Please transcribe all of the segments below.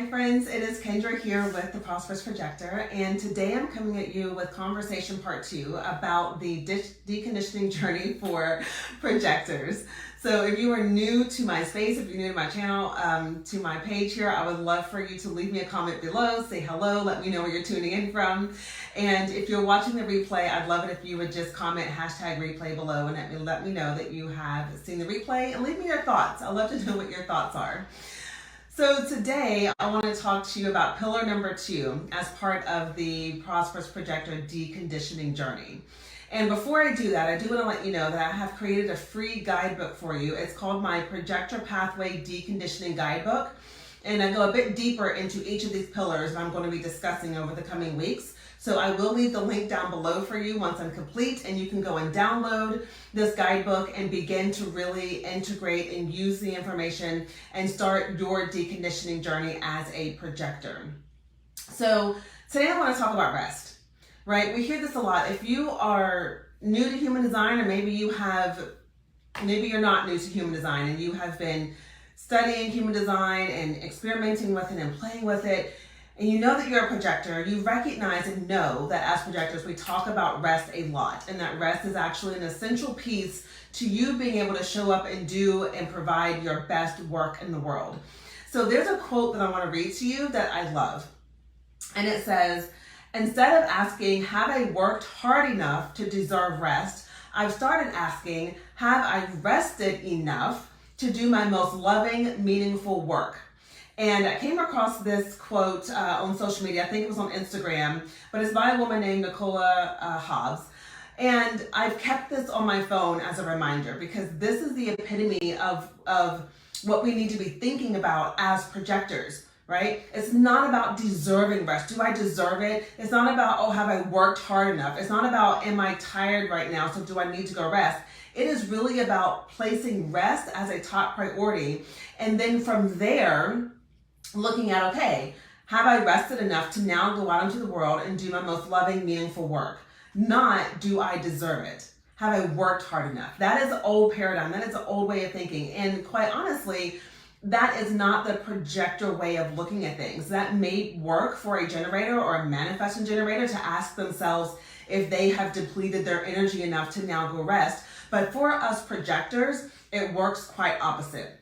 Hi friends, it is Kendra here with the Prosperous Projector, and today I'm coming at you with conversation part 2 about the deconditioning journey for projectors. So if you are new to my space, if you're new to my channel, to my page here, I would love for you to leave me a comment below, say hello, let me know where you're tuning in from. And if you're watching the replay, I'd love it if you would just comment #replay below and let me know that you have seen the replay and leave me your thoughts. I'd love to know what your thoughts are. So today I want to talk to you about pillar number 2 as part of the Prosperous Projector deconditioning journey. And before I do that, I do want to let you know that I have created a free guidebook for you. It's called my Projector Pathway Deconditioning Guidebook. And I go a bit deeper into each of these pillars that I'm going to be discussing over the coming weeks. So I will leave the link down below for you once I'm complete, and you can go and download this guidebook and begin to really integrate and use the information and start your deconditioning journey as a projector. So today I want to talk about rest, right? We hear this a lot. If you are new to human design, or maybe you're not new to human design and you have been studying human design and experimenting with it and playing with it, and you know that you're a projector, you recognize and know that as projectors, we talk about rest a lot, and that rest is actually an essential piece to you being able to show up and do and provide your best work in the world. So there's a quote that I want to read to you that I love. And it says, "Instead of asking, have I worked hard enough to deserve rest, I've started asking, have I rested enough to do my most loving, meaningful work?" And I came across this quote on social media. I think it was on Instagram, but it's by a woman named Nicola Hobbs. And I've kept this on my phone as a reminder, because this is the epitome of what we need to be thinking about as projectors, right? It's not about deserving rest. Do I deserve it? It's not about, oh, have I worked hard enough? It's not about, am I tired right now, so do I need to go rest? It is really about placing rest as a top priority. And then from there, looking at, okay, have I rested enough to now go out into the world and do my most loving, meaningful work? Not, do I deserve it? Have I worked hard enough? That is an old paradigm. That is an old way of thinking. And quite honestly, that is not the projector way of looking at things. That may work for a generator or a manifesting generator to ask themselves if they have depleted their energy enough to now go rest. But for us projectors, it works quite opposite.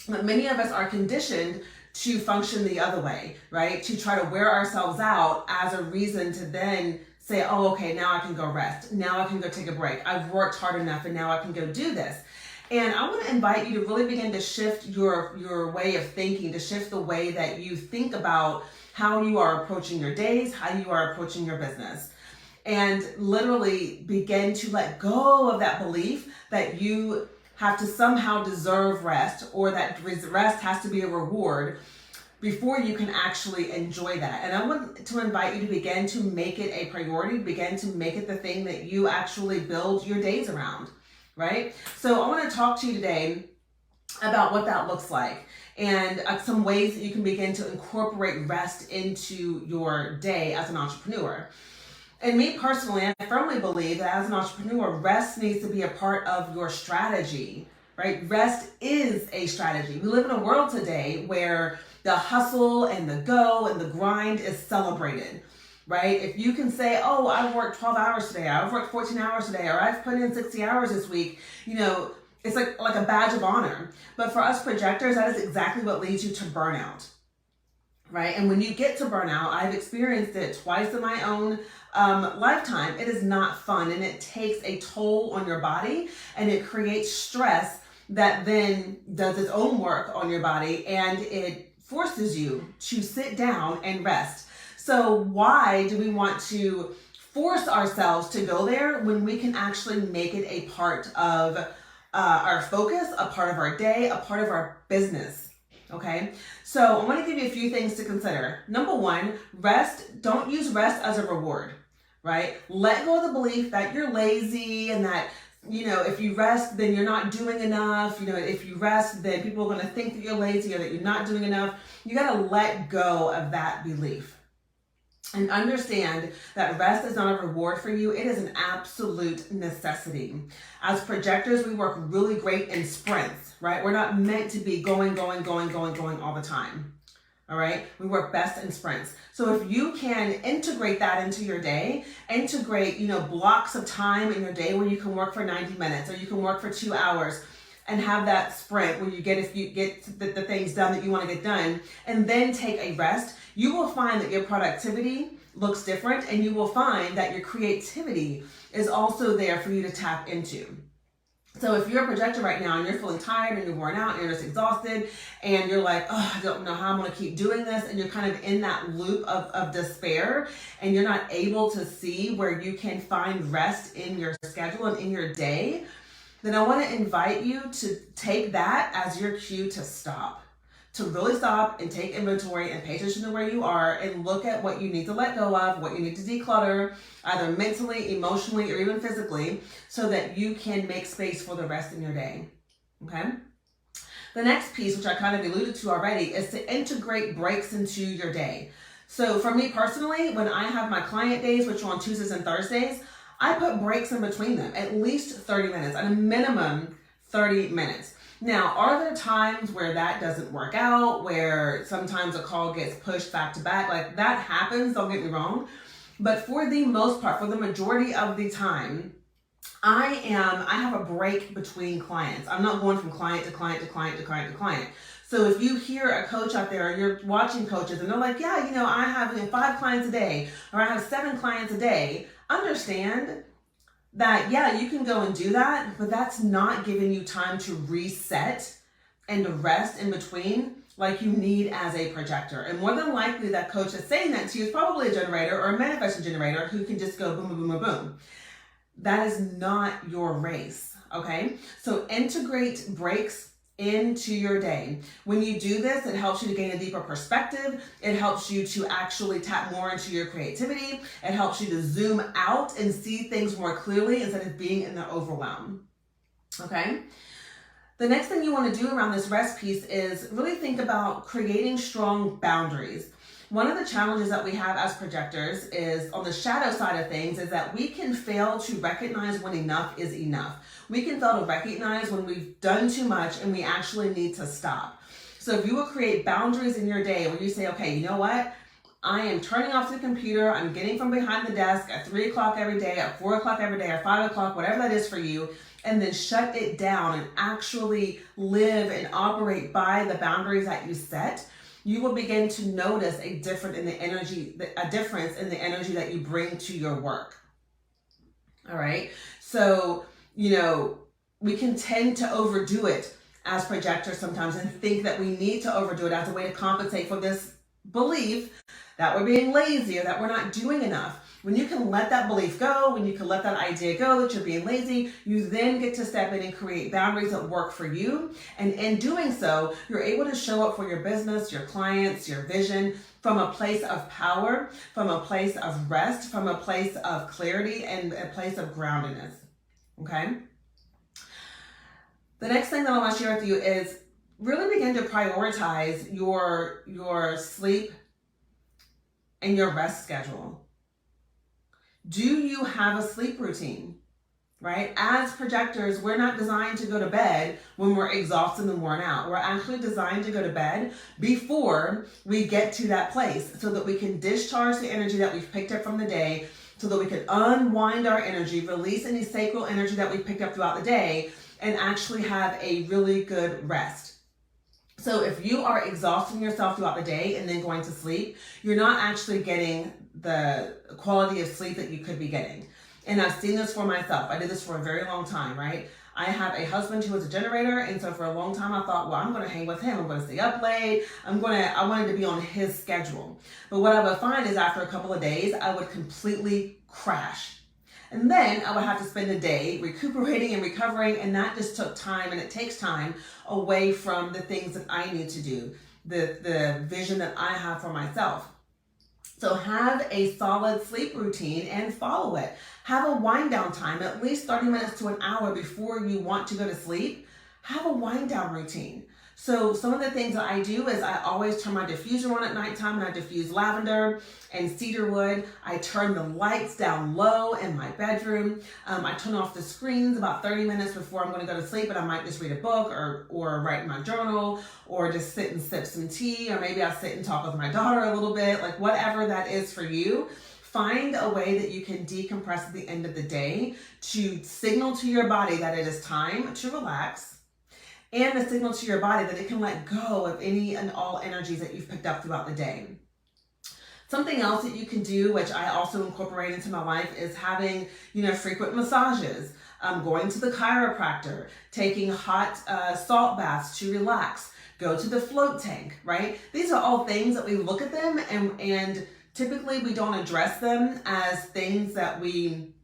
But many of us are conditioned to function the other way, right? To try to wear ourselves out as a reason to then say, oh, okay, now I can go rest. Now I can go take a break. I've worked hard enough and now I can go do this. And I want to invite you to really begin to shift your way of thinking, to shift the way that you think about how you are approaching your days, how you are approaching your business. And literally begin to let go of that belief that you have to somehow deserve rest, or that rest has to be a reward before you can actually enjoy that. And I want to invite you to begin to make it a priority, begin to make it the thing that you actually build your days around, right? So I want to talk to you today about what that looks like, and some ways that you can begin to incorporate rest into your day as an entrepreneur. And me personally, I firmly believe that as an entrepreneur, rest needs to be a part of your strategy, right? Rest is a strategy. We live in a world today where the hustle and the go and the grind is celebrated, right? If you can say, oh, I've worked 12 hours today, I've worked 14 hours today, or I've put in 60 hours this week, it's like a badge of honor. But for us projectors, that is exactly what leads you to burnout, right? And when you get to burnout, I've experienced it twice in my own lifetime. It is not fun, and it takes a toll on your body, and it creates stress that then does its own work on your body, and it forces you to sit down and rest. So why do we want to force ourselves to go there when we can actually make it a part of our focus, a part of our day, a part of our business? Okay, so I want to give you a few things to consider. Number one, rest. Don't use rest as a reward, right? Let go of the belief that you're lazy and that, if you rest, then you're not doing enough. If you rest, then people are going to think that you're lazy or that you're not doing enough. You got to let go of that belief and understand that rest is not a reward for you. It is an absolute necessity. As projectors, we work really great in sprints, right? We're not meant to be going all the time. All right, we work best in sprints. So if you can integrate that into your day, integrate, blocks of time in your day where you can work for 90 minutes or you can work for 2 hours and have that sprint where you get the things done that you want to get done and then take a rest, you will find that your productivity looks different and you will find that your creativity is also there for you to tap into. So if you're a projector right now and you're feeling tired and you're worn out and you're just exhausted and you're like, oh, I don't know how I'm going to keep doing this, and you're kind of in that loop of despair and you're not able to see where you can find rest in your schedule and in your day, then I want to invite you to take that as your cue to stop. To really stop and take inventory and pay attention to where you are and look at what you need to let go of, what you need to declutter, either mentally, emotionally, or even physically, so that you can make space for the rest in your day, okay? The next piece, which I kind of alluded to already, is to integrate breaks into your day. So for me personally, when I have my client days, which are on Tuesdays and Thursdays, I put breaks in between them, at least 30 minutes, at a minimum 30 minutes. Now, are there times where that doesn't work out, where sometimes a call gets pushed back to back? Like, that happens, don't get me wrong. But for the most part, for the majority of the time, I have a break between clients. I'm not going from client to client to client to client to client. So if you hear a coach out there, or you're watching coaches and they're like, yeah, I have 5 clients a day, or I have 7 clients a day, understand that, yeah, you can go and do that, but that's not giving you time to reset and to rest in between like you need as a projector. And more than likely that coach that's saying that to you is probably a generator or a manifesting generator who can just go boom, boom, boom, boom, boom. That is not your race, okay? So integrate breaks into your day. When you do this, it helps you to gain a deeper perspective. It helps you to actually tap more into your creativity. It helps you to zoom out and see things more clearly instead of being in the overwhelm. Okay? The next thing you want to do around this rest piece is really think about creating strong boundaries. One of the challenges that we have as projectors is on the shadow side of things is that we can fail to recognize when enough is enough. We can fail to recognize when we've done too much and we actually need to stop. So if you will create boundaries in your day where you say, okay, you know what? I am turning off the computer. I'm getting from behind the desk at 3 o'clock every day, at 4 o'clock every day, or 5 o'clock, whatever that is for you, and then shut it down and actually live and operate by the boundaries that you set. You will begin to notice a difference in the energy that you bring to your work. All right. So, we can tend to overdo it as projectors sometimes and think that we need to overdo it as a way to compensate for this belief that we're being lazy or that we're not doing enough. When you can let that belief go, when you can let that idea go that you're being lazy, you then get to step in and create boundaries that work for you. And in doing so, you're able to show up for your business, your clients, your vision from a place of power, from a place of rest, from a place of clarity, and a place of groundedness. Okay? The next thing that I want to share with you is really begin to prioritize your sleep and your rest schedule. Do you have a sleep routine, right? As projectors, we're not designed to go to bed when we're exhausted and worn out. We're actually designed to go to bed before we get to that place so that we can discharge the energy that we've picked up from the day, so that we can unwind our energy, release any sacral energy that we've picked up throughout the day, and actually have a really good rest. So if you are exhausting yourself throughout the day and then going to sleep, you're not actually getting the quality of sleep that you could be getting. And I've seen this for myself. I did this for a very long time, right? I have a husband who is a generator, and so for a long time I thought, well, I'm going to hang with him. I'm going to stay up late. I wanted to be on his schedule. But what I would find is after a couple of days, I would completely crash. And then I would have to spend the day recuperating and recovering, and that just took time, and it takes time away from the things that I need to do, the vision that I have for myself. So have a solid sleep routine and follow it. Have a wind down time, at least 30 minutes to an hour before you want to go to sleep. Have a wind down routine. So some of the things that I do is I always turn my diffuser on at nighttime, and I diffuse lavender and cedarwood. I turn the lights down low in my bedroom. I turn off the screens about 30 minutes before I'm going to go to sleep, and I might just read a book or write in my journal, or just sit and sip some tea, or maybe I'll sit and talk with my daughter a little bit, like whatever that is for you. Find a way that you can decompress at the end of the day to signal to your body that it is time to relax, and a signal to your body that it can let go of any and all energies that you've picked up throughout the day. Something else that you can do, which I also incorporate into my life, is having, frequent massages, going to the chiropractor, taking hot salt baths to relax, go to the float tank, right? These are all things that we look at them and typically we don't address them as things that we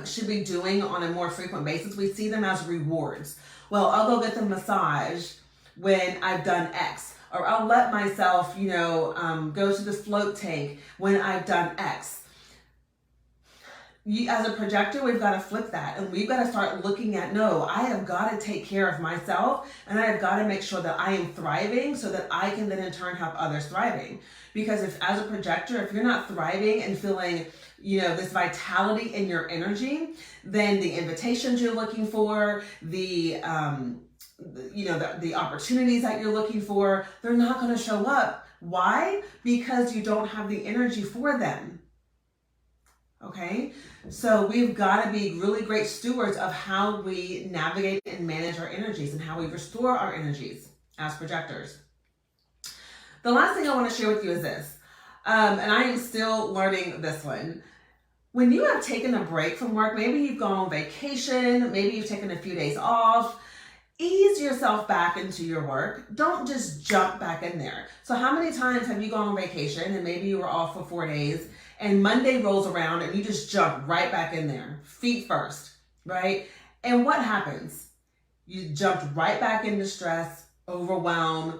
should be doing on a more frequent basis. We see them as rewards. Well, I'll go get the massage when I've done X, or I'll let myself, go to the float tank when I've done X. As a projector, we've got to flip that, and we've got to start looking at, no, I have got to take care of myself, and I have got to make sure that I am thriving so that I can then in turn help others thriving. Because if as a projector, if you're not thriving and feeling, this vitality in your energy, then the invitations you're looking for, the opportunities that you're looking for, they're not going to show up. Why? Because you don't have the energy for them. Okay? So we've got to be really great stewards of how we navigate and manage our energies and how we restore our energies as projectors. The last thing I want to share with you is this, and I am still learning this one. When you have taken a break from work, maybe you've gone on vacation, maybe you've taken a few days off, ease yourself back into your work. Don't just jump back in there. So how many times have you gone on vacation and maybe you were off for 4 days and Monday rolls around and you just jump right back in there, feet first, right? And what happens? You jumped right back into stress, overwhelm.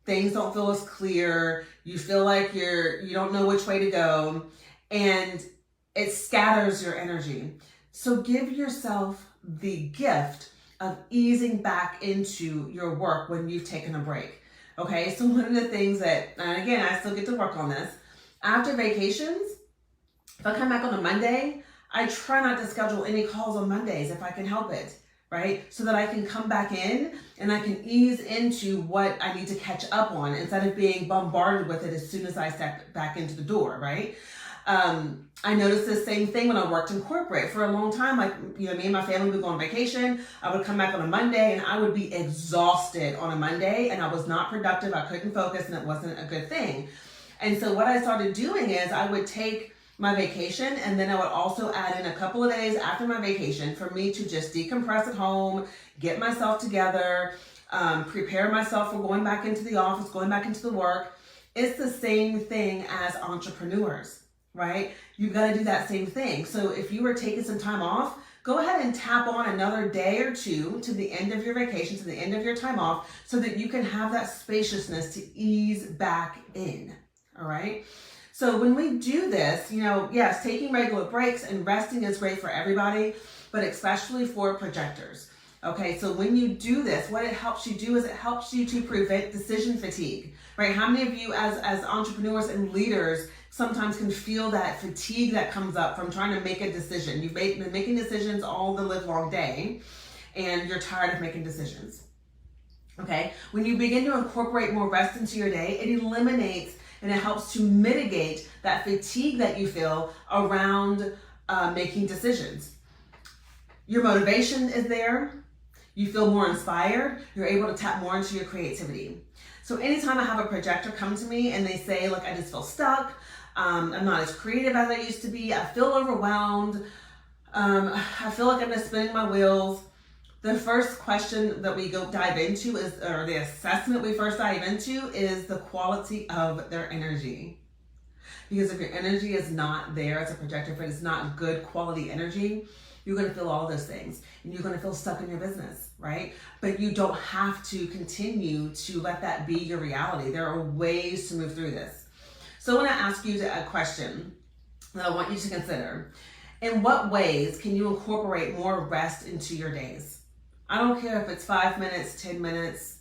Things don't feel as clear. You feel like you don't know which way to go, and it scatters your energy. So give yourself the gift of easing back into your work when you've taken a break. Okay, so one of the things that, and again, I still get to work on this, after vacations, if I come back on a Monday, I try not to schedule any calls on Mondays if I can help it. Right? So that I can come back in and I can ease into what I need to catch up on instead of being bombarded with it as soon as I step back into the door, right? I noticed the same thing when I worked in corporate for a long time. Like, me and my family would go on vacation. I would come back on a Monday and I would be exhausted on a Monday and I was not productive. I couldn't focus and it wasn't a good thing. And so what I started doing is I would take my vacation, and then I would also add in a couple of days after my vacation for me to just decompress at home, get myself together, prepare myself for going back into the office, going back into the work. It's the same thing as entrepreneurs, right? You've got to do that same thing. So if you were taking some time off, go ahead and tap on another day or two to the end of your vacation, to the end of your time off, so that you can have that spaciousness to ease back in, all right? So when we do this, yes, taking regular breaks and resting is great for everybody, but especially for projectors. Okay, so when you do this, what it helps you do is it helps you to prevent decision fatigue, right? How many of you as entrepreneurs and leaders sometimes can feel that fatigue that comes up from trying to make a decision? You've been making decisions all the live long day and you're tired of making decisions. Okay, when you begin to incorporate more rest into your day, it eliminates and it helps to mitigate that fatigue that you feel around making decisions. Your motivation is there. You feel more inspired. You're able to tap more into your creativity. So anytime I have a projector come to me and they say, look, I just feel stuck. I'm not as creative as I used to be. I feel overwhelmed. I feel like I'm just spinning my wheels. The first question that we dive into or the assessment we first dive into is the quality of their energy. Because if your energy is not there as a projector, if it's not good quality energy, you're going to feel all of those things and you're going to feel stuck in your business, right? But you don't have to continue to let that be your reality. There are ways to move through this. So I want to ask you a question that I want you to consider. In what ways can you incorporate more rest into your days? I don't care if it's 5 minutes, 10 minutes,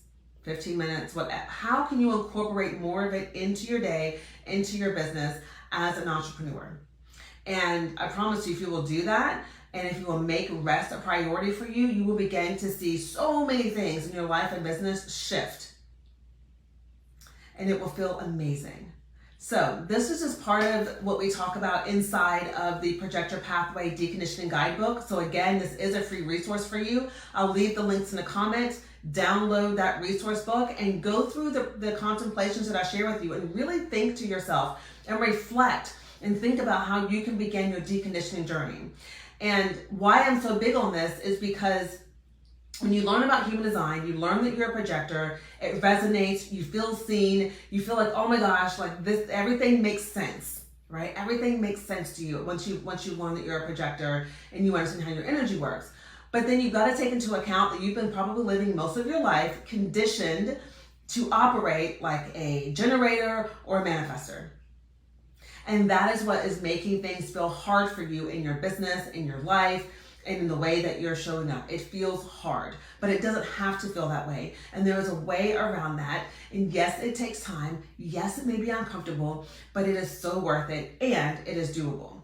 15 minutes, how can you incorporate more of it into your day, into your business as an entrepreneur? And I promise you, if you will do that, and if you will make rest a priority for you, you will begin to see so many things in your life and business shift. And it will feel amazing. So this is just part of what we talk about inside of the Projector Pathway Deconditioning Guidebook. So again, this is a free resource for you. I'll leave the links in the comments. Download that resource book and go through the contemplations that I share with you and really think to yourself and reflect and think about how you can begin your deconditioning journey. And why I'm so big on this is because when you learn about human design, you learn that you're a projector, it resonates, you feel seen, you feel like, oh my gosh, like this, everything makes sense, right? Everything makes sense to you once you learn that you're a projector and you understand how your energy works. But then you've got to take into account that you've been probably living most of your life conditioned to operate like a generator or a manifester. And that is what is making things feel hard for you in your business, in your life, and in the way that you're showing up. It feels hard, but it doesn't have to feel that way. And there is a way around that. And yes, it takes time. Yes, it may be uncomfortable, but it is so worth it and it is doable.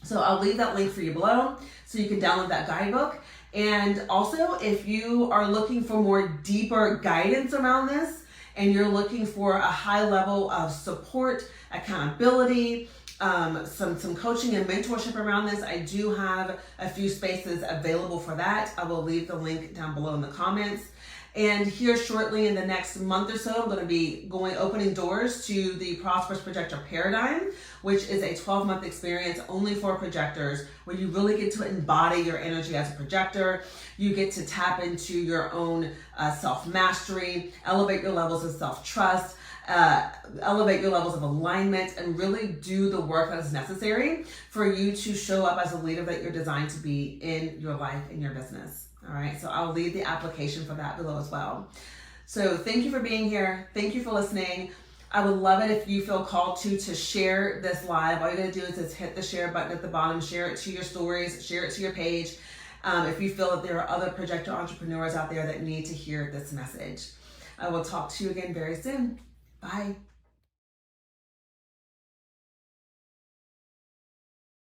So I'll leave that link for you below so you can download that guidebook. And also, if you are looking for more deeper guidance around this and you're looking for a high level of support, accountability, some coaching and mentorship around this, I do have a few spaces available for that. I will leave the link down below in the comments. And here shortly in the next month or so, I'm going to be opening doors to the Prosperous Projector Paradigm, which is a 12-month experience only for projectors, where you really get to embody your energy as a projector. You get to tap into your own self-mastery, elevate your levels of self-trust, elevate your levels of alignment, and really do the work that is necessary for you to show up as a leader that you're designed to be in your life, in your business. All right, so I'll leave the application for that below as well. So thank you for being here. Thank you for listening. I would love it if you feel called to share this live. All you gotta do is just hit the share button at the bottom, share it to your stories, share it to your page. If you feel that there are other projector entrepreneurs out there that need to hear this message. I will talk to you again very soon. Bye.